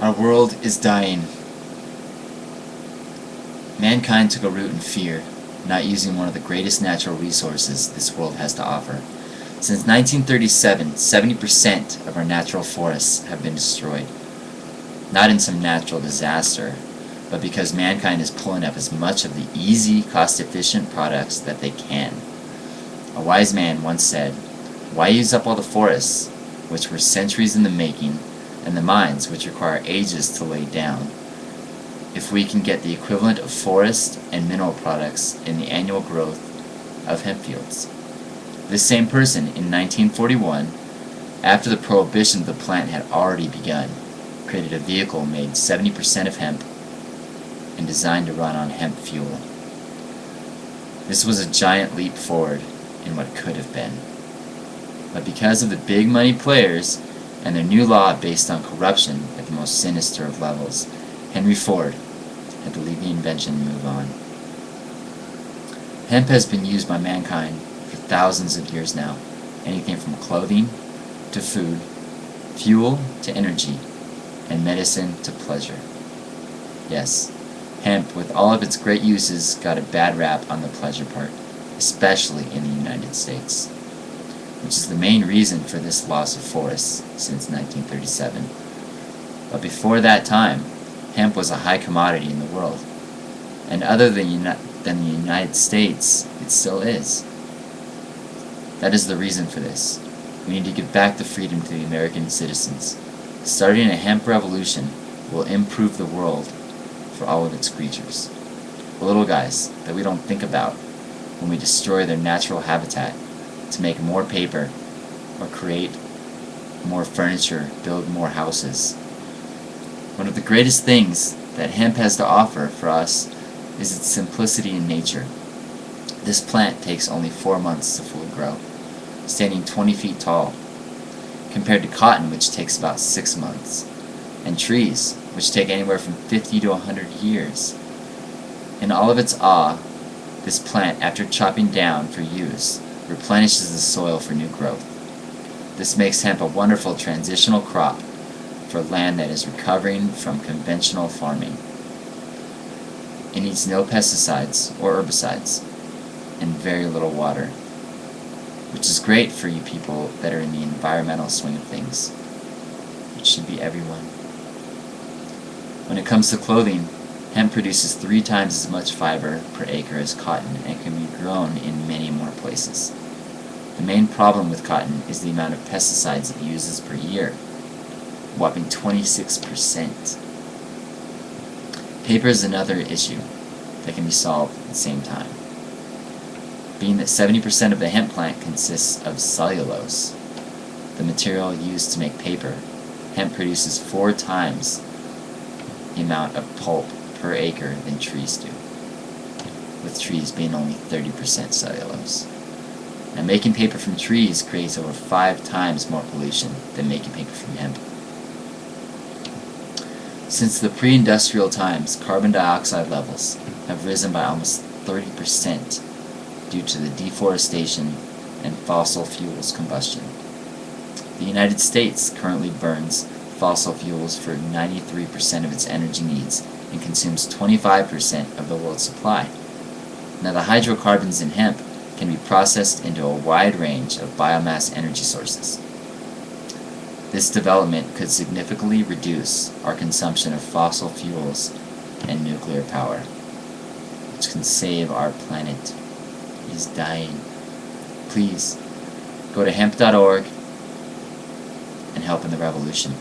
Our world is dying. Mankind took a root in fear, not using one of the greatest natural resources this world has to offer. Since 1937, 70% of our natural forests have been destroyed. Not in some natural disaster, but because mankind is pulling up as much of the easy, cost-efficient products that they can. A wise man once said, "Why use up all the forests, which were centuries in the making, and the mines, which require ages to lay down, if we can get the equivalent of forest and mineral products in the annual growth of hemp fields?" This same person, in 1941, after the prohibition of the plant had already begun, created a vehicle made 70% of hemp and designed to run on hemp fuel. This was a giant leap forward in what could have been. But because of the big money players and their new law based on corruption at the most sinister of levels, Henry Ford had to leave the invention and move on. Hemp has been used by mankind for thousands of years now, anything from clothing to food, fuel to energy, and medicine to pleasure. Yes, hemp, with all of its great uses, got a bad rap on the pleasure part, especially in the United States, which is the main reason for this loss of forests since 1937. But before that time, hemp was a high commodity in the world, and other than the United States, it still is. That is the reason for this. We need to give back the freedom to the American citizens. Starting a hemp revolution will improve the world for all of its creatures. The little guys that we don't think about when we destroy their natural habitat to make more paper or create more furniture, build more houses. One of the greatest things that hemp has to offer for us is its simplicity in nature. This plant takes only 4 months to fully grow, standing 20 feet tall, compared to cotton, which takes about 6 months, and trees, which take anywhere from 50 to 100 years. In all of its awe, this plant, after chopping down for use, replenishes the soil for new growth. This makes hemp a wonderful transitional crop for land that is recovering from conventional farming. It needs no pesticides or herbicides and very little water, which is great for you people that are in the environmental swing of things, which should be everyone. When it comes to clothing, hemp produces 3 times as much fiber per acre as cotton and can be grown in many more places. The main problem with cotton is the amount of pesticides it uses per year, a whopping 26%. Paper is another issue that can be solved at the same time. Being that 70% of the hemp plant consists of cellulose, the material used to make paper, hemp produces 4 times the amount of pulp per acre than trees do, with trees being only 30% cellulose. Now, making paper from trees creates over 5 times more pollution than making paper from hemp. Since the pre-industrial times, carbon dioxide levels have risen by almost 30% due to the deforestation and fossil fuels combustion. The United States currently burns fossil fuels for 93% of its energy needs and consumes 25% of the world's supply. Now, the hydrocarbons in hemp can be processed into a wide range of biomass energy sources. This development could significantly reduce our consumption of fossil fuels and nuclear power, which can save our planet. It is dying. Please, go to hemp.org and help in the revolution.